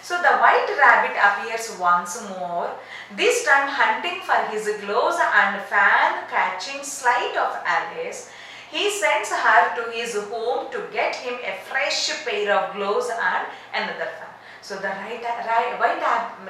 So the white rabbit appears once more, this time hunting for his gloves and fan. Catching sight of Alice, he sends her to his home to get him a fresh pair of gloves and another fan. So the white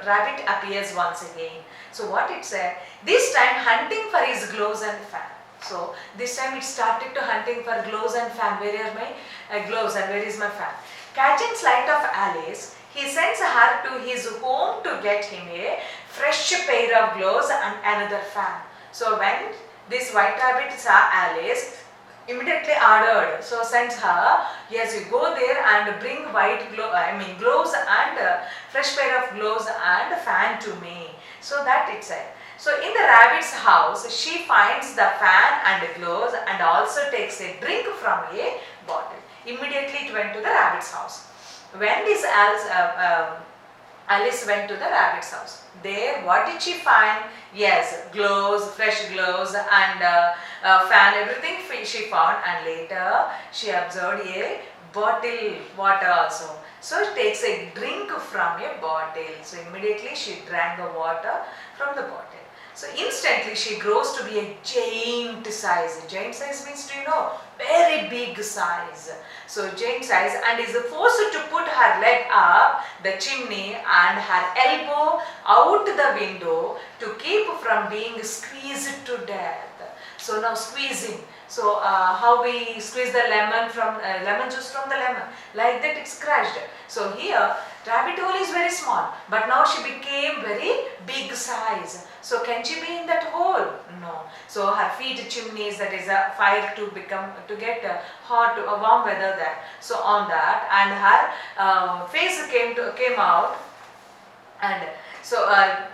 rabbit appears once again. So what it said, this time hunting for his gloves and fan. So this time it started to hunting for gloves and fan. Where are my gloves and where is my fan? Catching sight of Alice, he sends her to his home to get him a fresh pair of gloves and another fan. So when this white rabbit saw Alice, immediately ordered, so sends her, yes, you go there and bring gloves and fresh pair of gloves and fan to me. So that it said. So in the rabbit's house, she finds the fan and gloves and also takes a drink from a bottle. Immediately it went to the rabbit's house. When this Alice went to the rabbit's house, there what did she find? Yes, gloves, fresh gloves and fan, everything she found, and later she observed a bottle water also. So she takes a drink from a bottle. So immediately she drank the water from the bottle. So instantly she grows to be a giant size. Giant size means, do you know, very big size. So giant size, and is forced to put her leg up the chimney and her elbow out the window to keep from being squeezed to death. So now squeezing. So how we squeeze the lemon from lemon juice from the lemon, like that it's crushed. So here rabbit hole is very small, but now she became very big size. So can she be in that hole? No. So her feet chimneys, that is a fire to get hot warm weather there. So on that, and her face came out, and so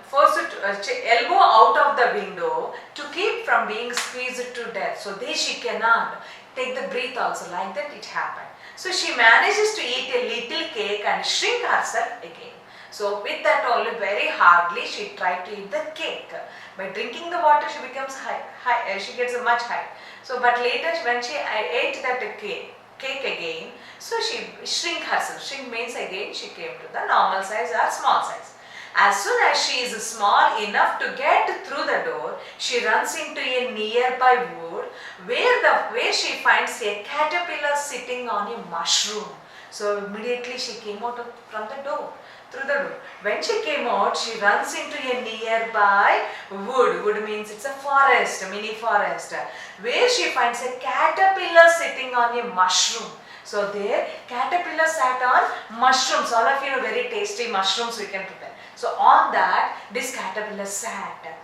forced elbow out of the window to keep from being squeezed to death. So there she cannot take the breath also, like that it happened. So she manages to eat a little cake and shrink herself again. So with that only, very hardly she tried to eat the cake. By drinking the water she becomes high, she gets a much height. So but later when she ate that cake again, so she shrink herself. Shrink means again she came to the normal size or small size. As soon as she is small enough to get through the door, she runs into a nearby wood where she finds a caterpillar sitting on a mushroom. So immediately she came out from the door, through the door. When she came out, she runs into a nearby wood. Wood means it's a forest, a mini forest, where she finds a caterpillar sitting on a mushroom. So there, caterpillar sat on mushrooms. All of you know very tasty mushrooms we can prepare. So on that, this caterpillar sat.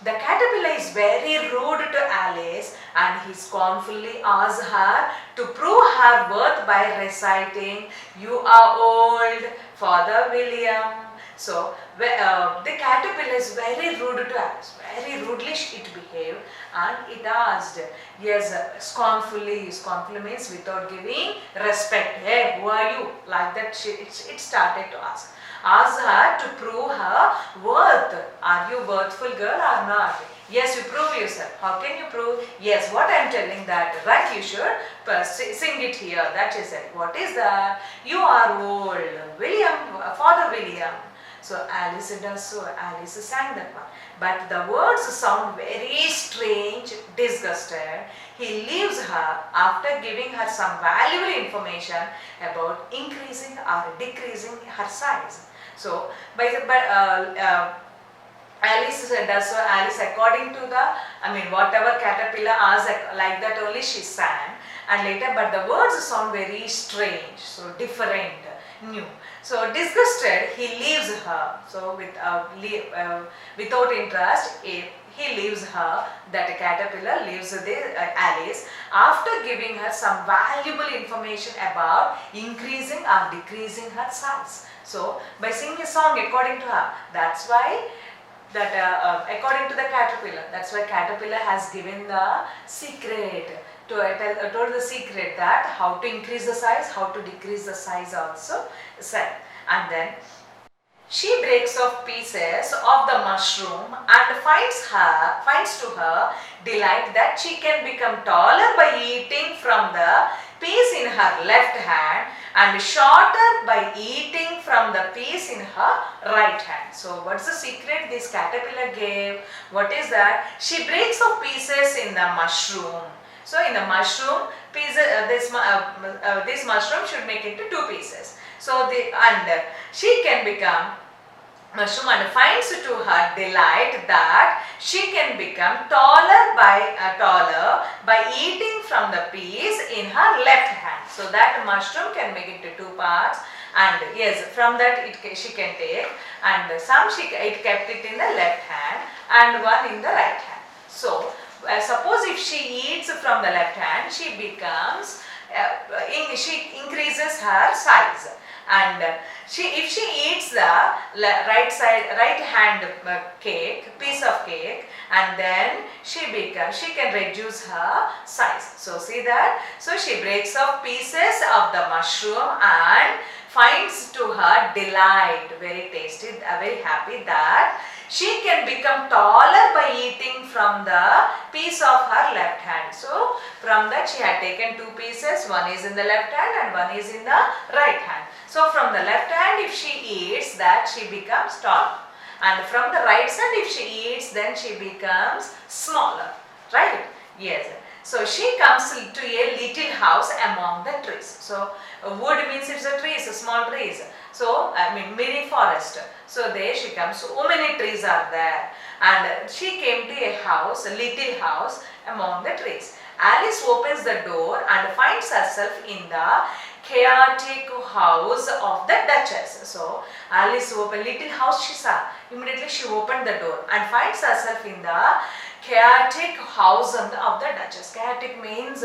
The caterpillar is very rude to Alice, and he scornfully asks her to prove her worth by reciting, "You are old, Father William." So the caterpillar is very rude to Alice. Very rudely it behaved, and it asked, yes, scornfully. Scornfully means without giving respect. Hey, who are you? Like that it started to ask. Ask her to prove her worth. Are you worthful girl or not? Yes, you prove yourself. How can you prove? Yes, what I am telling that, right, you should sing it here. That is it. What is that? You are old, William, Father William. So Alice does so. Alice sang that one. But the words sound very strange, disgusted. He leaves her after giving her some valuable information about increasing or decreasing her size. So, Alice does so. Alice, according to whatever caterpillar asked, like that only she sang. And later, but the words sound very strange, so different, new. So disgusted, he leaves her. So without interest, he leaves her. That caterpillar leaves Alice after giving her some valuable information about increasing or decreasing her size. So by singing a song according to her, that's why that according to the caterpillar, that's why caterpillar has given the secret. Told the secret that how to increase the size, how to decrease the size also said. And then she breaks off pieces of the mushroom and finds to her delight that she can become taller by eating from the piece in her left hand and shorter by eating from the piece in her right hand. So what's the secret this caterpillar gave? What is that? She breaks off pieces in the mushroom. So in the mushroom, this mushroom should make into 2 pieces. So she can become mushroom and finds to her delight that she can become taller by eating from the piece in her left hand. So that mushroom can make it into 2 parts, and yes, from that she can take, and it kept it in the left hand and one in the right hand. So suppose if she eats from the left hand, she becomes she increases her size, and if she eats the right hand piece of cake, and then she can reduce her size. So see that, so she breaks off pieces of the mushroom and finds to her delight, very tasty, very happy, that she can become taller by eating from the piece of her left hand. So from that she had taken 2 pieces, one is in the left hand and one is in the right hand. So from the left hand, if she eats that, she becomes tall, and from the right side, if she eats, then she becomes smaller, right? Yes. So she comes to a little house among the trees. So wood means it's a tree, it's a small trees. So mini forest. So there she comes. So many trees are there, and she came to a house, a little house among the trees. Alice opens the door and finds herself in the chaotic house of the Duchess. So Alice opened little house she saw. Immediately she opened the door and finds herself in the chaotic house of the Duchess. Chaotic means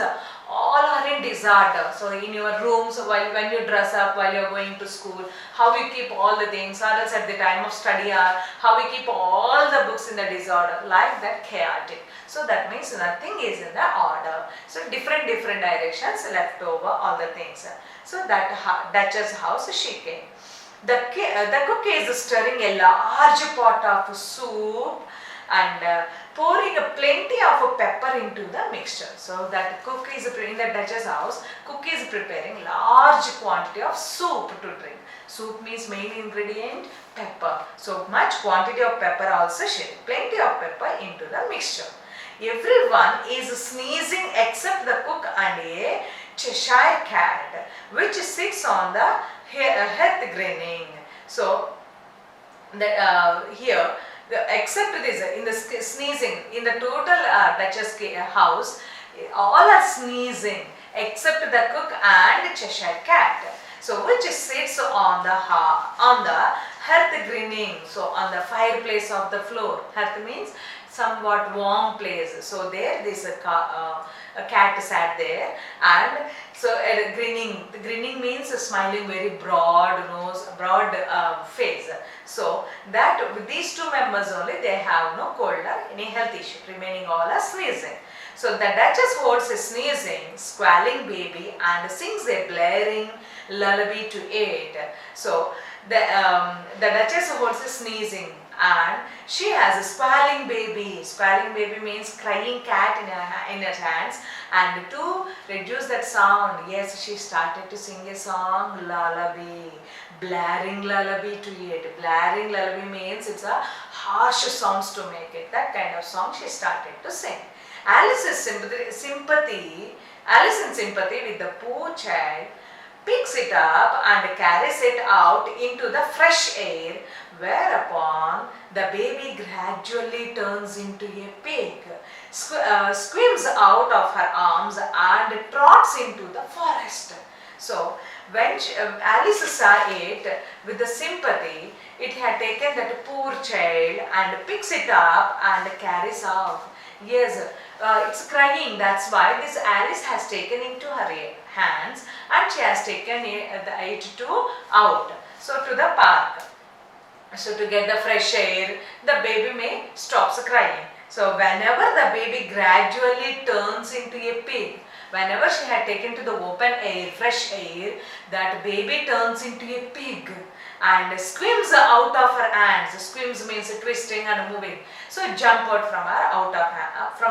all are in disorder. So in your rooms, when you dress up, while you are going to school, how you keep all the things, or else at the time of study hour, how we keep all the books in the disorder, like that, chaotic. So that means nothing is in the order. So different directions left over all the things. So that Duchess house she came. The cook is stirring a large pot of soup and pouring plenty of pepper into the mixture. So that cook is in the Duchess house, cook is preparing large quantity of soup to drink. Soup means main ingredient pepper. So much quantity of pepper also plenty of pepper into the mixture. Everyone is sneezing except the cook and a Cheshire cat, which sits on the hearth grinning. So here, except this, in the sneezing, in the total Duchess house, all are sneezing except the cook and Cheshire cat. So which sits on the hearth grinning. So on the fireplace of the floor. Hearth means somewhat warm place. So there this a cat sat there, and so grinning. The grinning means smiling, very broad nose, broad face. So that with these 2 members only, they have no cold or any health issue. Remaining all are sneezing. So the Duchess holds a sneezing, squalling baby and sings a blaring lullaby to it. So the Duchess holds a sneezing, and she has a squalling baby. Squalling baby means crying cat in her hands, and to reduce that sound, yes, she started to sing a song, lullaby, blaring lullaby to it. Blaring lullaby means it's a harsh sounds to make it. That kind of song she started to sing. Alice in sympathy with the poor child, picks it up and carries it out into the fresh air, whereupon the baby gradually turns into a pig, swims out of her arms and trots into the forest. So when Alice saw it with the sympathy, it had taken that poor child and picks it up and carries off. Yes, it's crying. That's why this Alice has taken into her hands and she has taken it to out. So to the park. So to get the fresh air, the baby stops crying. So whenever the baby gradually turns into a pig, whenever she had taken to the open air, fresh air, that baby turns into a pig and swims out of her hands. Swims means twisting and moving. So jump out from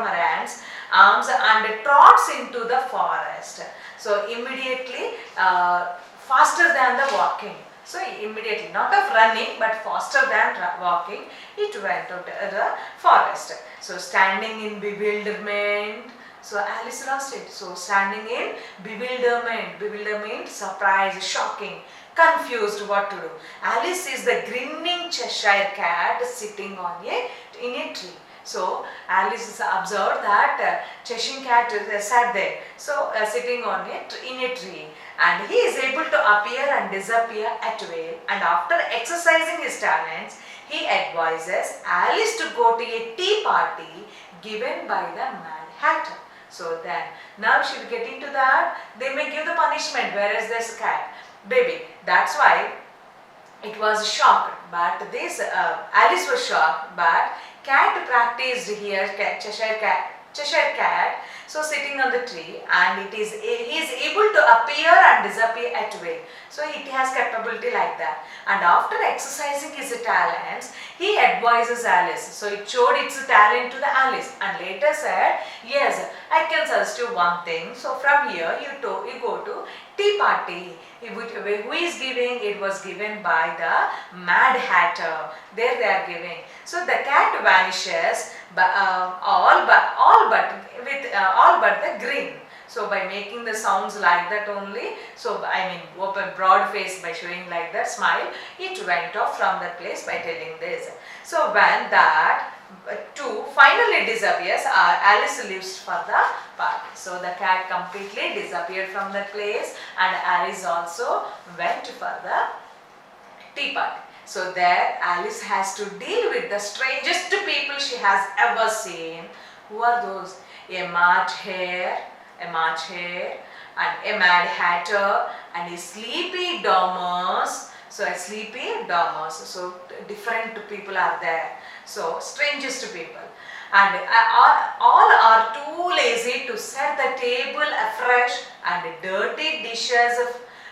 her hands, arms, and trots into the forest. So immediately faster than the walking. So immediately, not of running but faster than walking, it went out to the forest. So standing in bewilderment, so Alice lost it. So standing in bewilderment, surprise, shocking, confused what to do. Alice is the grinning Cheshire cat sitting on in a tree. So Alice observed that Cheshire cat sat there, so sitting on in a tree, and he is able to appear and disappear at will. And after exercising his talents, he advises Alice to go to a tea party given by the Mad Hatter. So then, now she will get into that. They may give the punishment. Where is this cat? Baby. That's why it was shocked. But this Alice was shocked. But cat practiced here. Cheshire cat. So sitting on the tree, and he is able to appear and disappear at will. So it has capability like that. And after exercising his talents, he advises Alice. So it showed its talent to the Alice, and later said, yes, I can suggest you one thing. So from here you go to tea party. Who is giving? It was given by the Mad Hatter. There they are giving. So the cat vanishes, all but the grin. So by making the sounds like that only, so I mean open broad face by showing like that smile, it went off from that place by telling this. So when that two finally disappears, Alice leaves for the party. So the cat completely disappeared from that place, and Alice also went for the tea party. So there Alice has to deal with the strangest people she has ever seen. Who are those? A March Hare, and a Mad Hatter, and a Sleepy Dormouse. So a Sleepy Dormouse. So different people are there. So strangest people. And all are too lazy to set the table afresh, and dirty dishes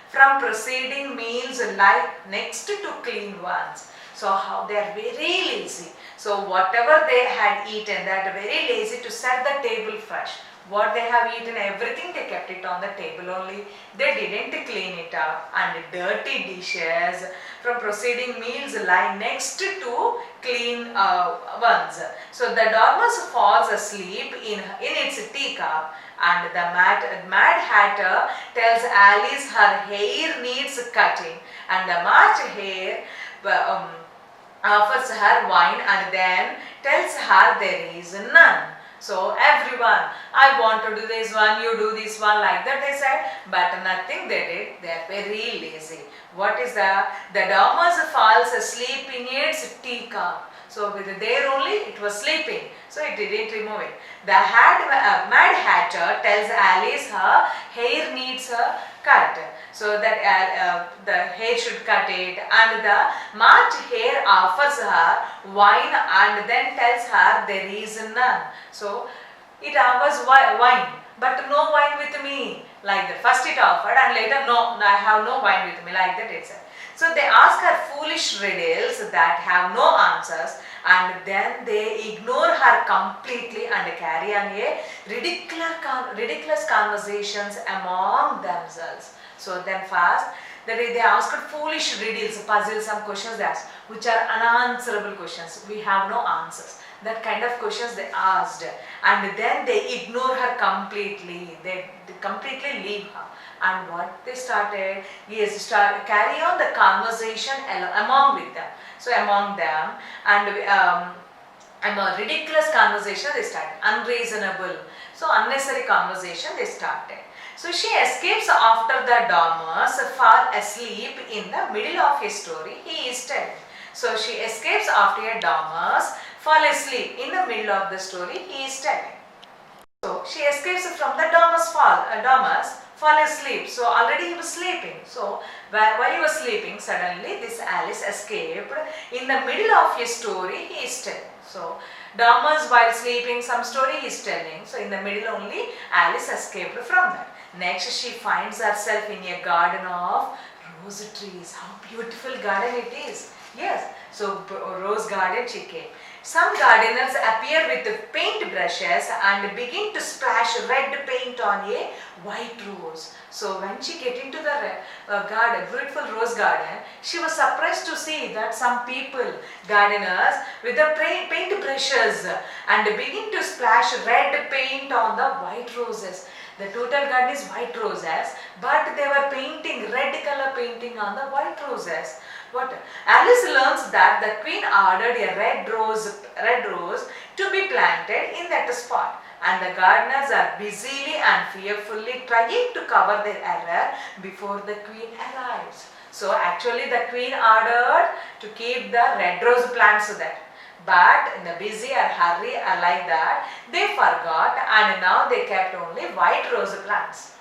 from preceding meals lie next to clean ones. So how they are very lazy. So whatever they had eaten, they are very lazy to set the table fresh. What they have eaten, everything they kept it on the table only. They didn't clean it up, and dirty dishes from preceding meals lie next to clean ones. So the dormouse falls asleep in its teacup, and the Mad Hatter tells Alice her hair needs cutting, and the March Hare offers her wine and then tells her there is none. So everyone, I want to do this one, you do this one, like that they said, but nothing they did. They are very lazy. What is the dormouse falls asleep in its teacup. So with there only it was sleeping, so it didn't remove it. The Mad Hatter tells Alice her hair needs a cut, so that the hair should cut it, and the March Hare offers her wine and then tells her there is none. So it offers wine, but no wine with me, like that. First it offered, and later no, I have no wine with me, like that it said. So they ask her foolish riddles that have no answers, and then they ignore her completely and carry on a ridiculous conversations among themselves. So then first, they asked foolish riddles, puzzles, some questions they asked, which are unanswerable questions. We have no answers. That kind of questions they asked, and then they ignore her completely. They completely leave her. And what they started is carry on the conversation among with them. So among them, and a ridiculous conversation they started, unreasonable. So unnecessary conversation they started. So she escapes after the dormouse fall asleep in the middle of his story he is telling. So she escapes after a dormouse fall asleep in the middle of the story he is telling. So she escapes from the dormouse fall asleep. So already he was sleeping. So while he was sleeping, suddenly this Alice escaped in the middle of his story he is telling. So dormouse while sleeping some story he is telling. So in the middle only Alice escaped from that. Next she finds herself in a garden of rose trees. How beautiful garden it is. Yes. So rose garden she came. Some gardeners appear with paint brushes and begin to splash red paint on a white rose. So when she get into the garden, beautiful rose garden, she was surprised to see that some people, gardeners, with the paint brushes and begin to splash red paint on the white roses. The total garden is white roses, but they were painting red color painting on the white roses. What Alice learns that the queen ordered a red rose to be planted in that spot, and the gardeners are busily and fearfully trying to cover their error before the queen arrives. So actually the queen ordered to keep the red rose plants there. But in the busy or hurry or like that, they forgot, and now they kept only white rose plants.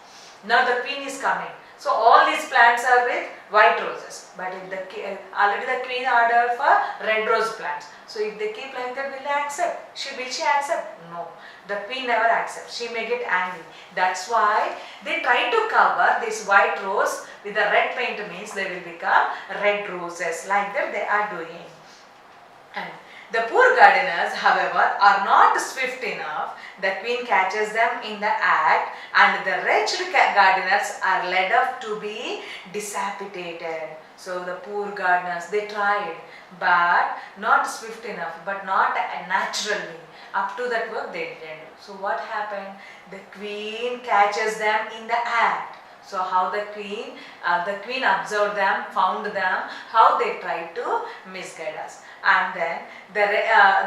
Now the queen is coming. So all these plants are with white roses. But if already the queen ordered for red rose plants. So if they keep like that, will they accept? Will she accept? No. The queen never accepts. She may get angry. That's why they try to cover this white rose with the red paint, means they will become red roses. Like that they are doing. And the poor gardeners, however, are not swift enough. The queen catches them in the act, and the wretched gardeners are led off to be decapitated. So the poor gardeners, they tried, but not swift enough, but not naturally. Up to that work they didn't. So what happened? The queen catches them in the act. So how the queen observed them, found them, how they tried to misguide us. And then the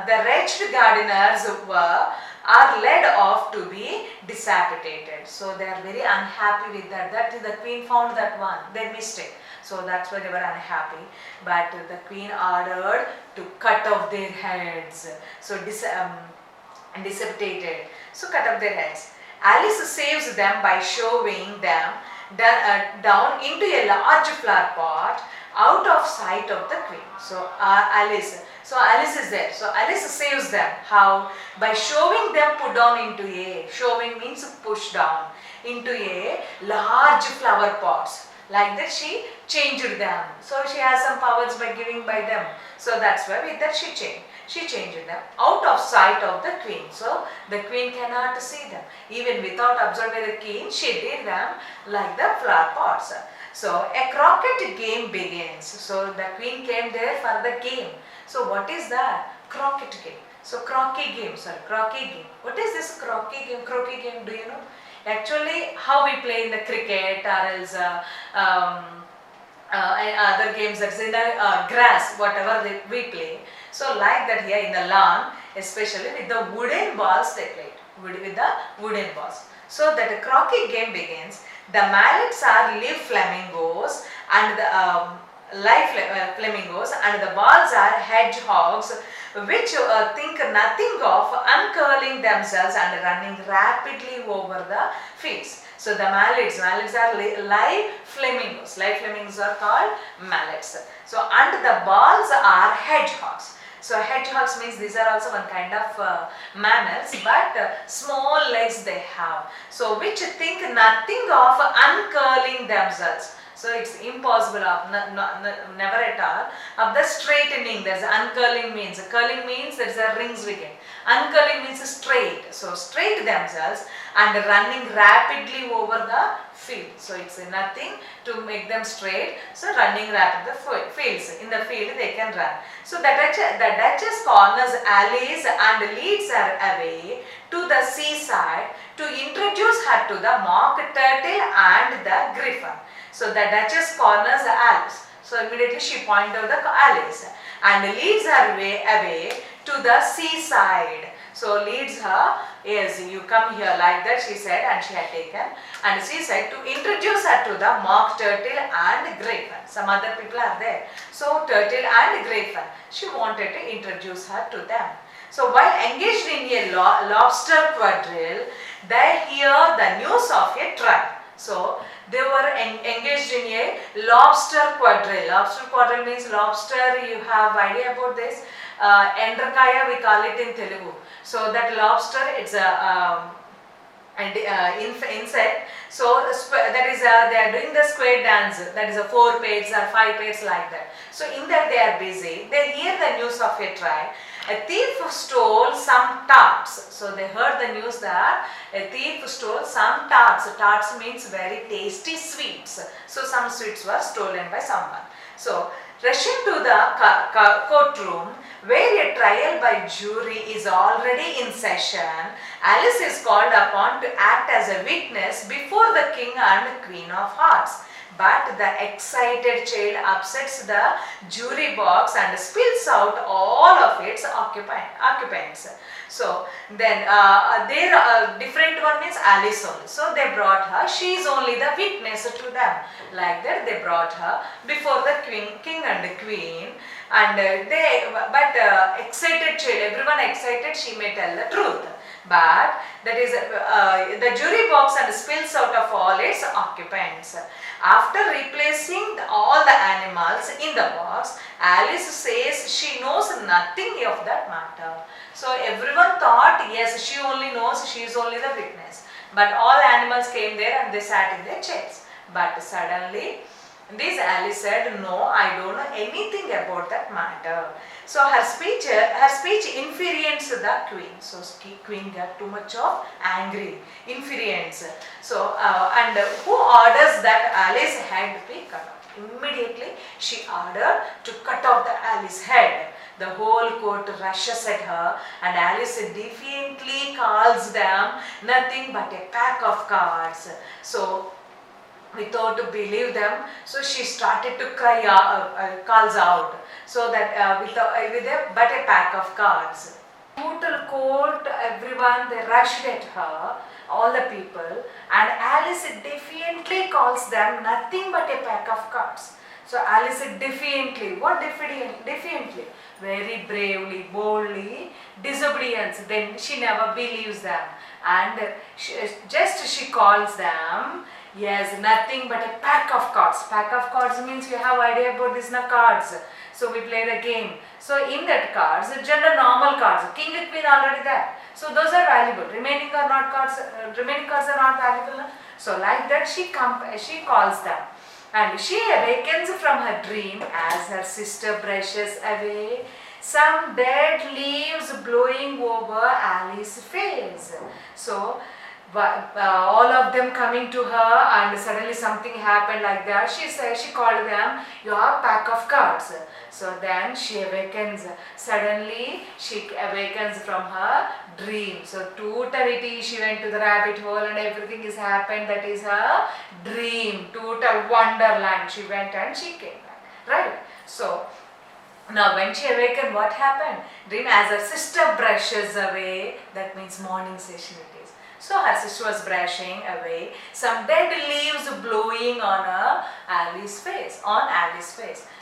wretched gardeners are led off to be decapitated. So they are very unhappy with that. That is, the queen found that one, their mistake. So that's why they were unhappy. But the queen ordered to cut off their heads. So decapitated. So cut off their heads. Alice saves them by shoving them down into a large flower pot out of sight of the queen. So Alice is there. So Alice saves them. How? By shoving them put down into shoving means push down, into a large flower pots. Like that she changed them. So she has some powers by giving by them. So that's why with that she changed them out of sight of the queen. So the queen cannot see them. Even without observing the queen, she did them like the flower pots. So a croquet game begins. So the queen came there for the game. So what is that? Croquet game. So croquet game. What is this croquet game? Croquet game, do you know? Actually, how we play in the cricket or else other games that's in the grass, whatever we play. So like that here in the lawn, especially with the wooden balls they played, with the wooden balls. So that the croquet game begins. The mallets are live flamingos and the flamingos, and the balls are hedgehogs, which think nothing of uncurling themselves and running rapidly over the fields. So the mallets are live flamingos. Live flamingos are called mallets. So and the balls are hedgehogs. So hedgehogs means these are also one kind of mammals, but small legs they have. So which think nothing of uncurling themselves. So it's impossible of never at all of the straightening. There's uncurling means. Curling means there's a rings we get. Uncurling means straight. So straight themselves and running rapidly over the field. So it's nothing to make them straight. So running rapid the fields. In the field they can run. So the Duchess corners Alice and leads her away to the seaside to introduce her to the mock turtle and the griffin. So the Duchess corners Alice. So immediately she points out the Alice and leads her away to the seaside. So leads her, yes, you come here like that, she said, and she had taken, and she said to introduce her to the mock turtle and griffin. Some other people are there. So turtle and griffin, she wanted to introduce her to them. So while engaged in a lobster quadrille, they hear the news of a tribe. So they were engaged in a lobster quadrille. Lobster quadrille means lobster, you have idea about this? Endrakaya we call it in Telugu. So that lobster, it's a insect. So that is they are doing the square dance. That is a 4 pairs or 5 pairs like that. So in that they are busy. They hear the news of a tribe, A thief stole some tarts. So they heard the news that a thief stole some tarts. Tarts means very tasty sweets. So some sweets were stolen by someone. So rushing to the courtroom where a trial by jury is already in session, Alice is called upon to act as a witness before the king and queen of hearts. But the excited child upsets the jury box and spills out all of its occupants. So then their different one means Alice only. So they brought her. She is only the witness to them. Like that they brought her before the king and the queen. And excited child, everyone excited, she may tell the truth. But that is the jury box and spills out of all its occupants. After replacing all the animals in the box, Alice says she knows nothing of that matter. So everyone thought, yes, she only knows, she is only the witness. But all animals came there and they sat in their chairs. But suddenly, this Alice said, no, I don't know anything about that matter. So her speech infuriates the queen. So queen got too much of angry, infuriates. So and who orders that Alice's head be cut off? Immediately she ordered to cut off the Alice's head. The whole court rushes at her and Alice defiantly calls them nothing but a pack of cards. So without to believe them, so she started to cry, calls out, so that with a pack of cards. Total court, everyone, they rushed at her, all the people, and Alice defiantly calls them nothing but a pack of cards. So Alice defiantly, what defiantly? Very bravely, boldly, disobedience. Then she never believes them, and she calls them. Yes, nothing but a pack of cards. Pack of cards means you have idea about this cards. So we play the game. So in that cards, general normal cards. King and queen already there. So those are valuable. Remaining cards are not valuable. So like that she calls them. And she awakens from her dream as her sister brushes away some dead leaves blowing over Alice's face. So all of them coming to her and suddenly something happened like that. She called them your pack of cards. So then she awakens. Suddenly she awakens from her dream. So totally she went to the rabbit hole and everything is happened. That is her dream. Total wonderland. She went and she came back. Right? So now when she awakened, what happened? Dream as her sister brushes away. That means morning session it is. So her sister was brushing away some dead leaves blowing on Alice's face.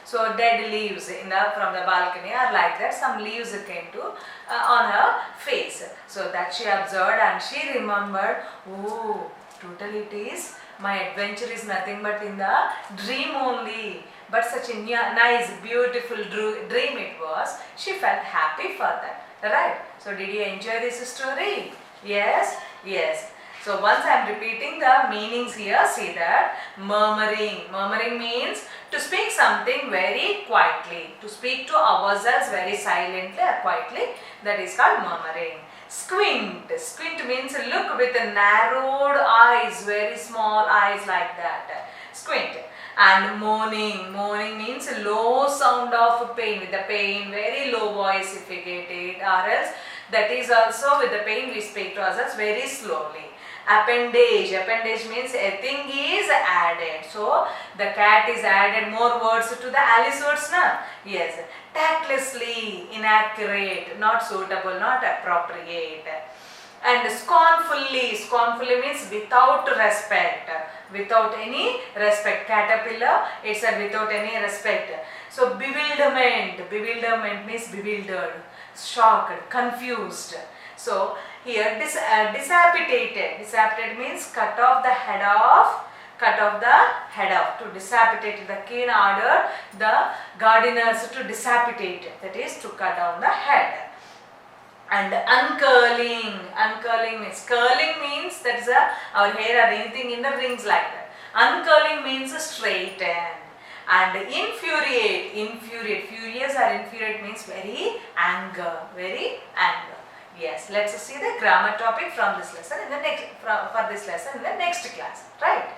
So dead leaves from the balcony are like that. Some leaves came to on her face. So that she observed and she remembered. Oh, totally it is. My adventure is nothing but in the dream only. But such a nice, beautiful dream it was. She felt happy for that. Right? So did you enjoy this story? Yes? Yes. So once I am repeating the meanings here, see that murmuring. Murmuring means to speak something very quietly. To speak to ourselves very silently or quietly. That is called murmuring. Squint. Squint means look with narrowed eyes, very small eyes like that. Squint. And moaning. Moaning means low sound of pain. With the pain, very low voice if we get it. Or else that is also with the pain we speak to ourselves very slowly. Appendage. Appendage means a thing is added. So the cat is added more words to the Alice words now. Yes. Tactlessly, inaccurate, not suitable, not appropriate. And scornfully. Scornfully means without respect. Without any respect. Caterpillar, it's a without any respect. So bewilderment. Bewilderment means bewildered, shocked, confused. So here disappetiated. Disappetiated means cut off the head off. Cut off the head off. To decapitate, the king ordered the gardeners to decapitate. That is to cut down the head. And uncurling. Uncurling means, curling means that is our hair or anything in the rings like that. Uncurling means straighten. And infuriate, furious or infuriate means very anger. Yes, let's see the grammar topic from this lesson in the next for this lesson in the next class, right?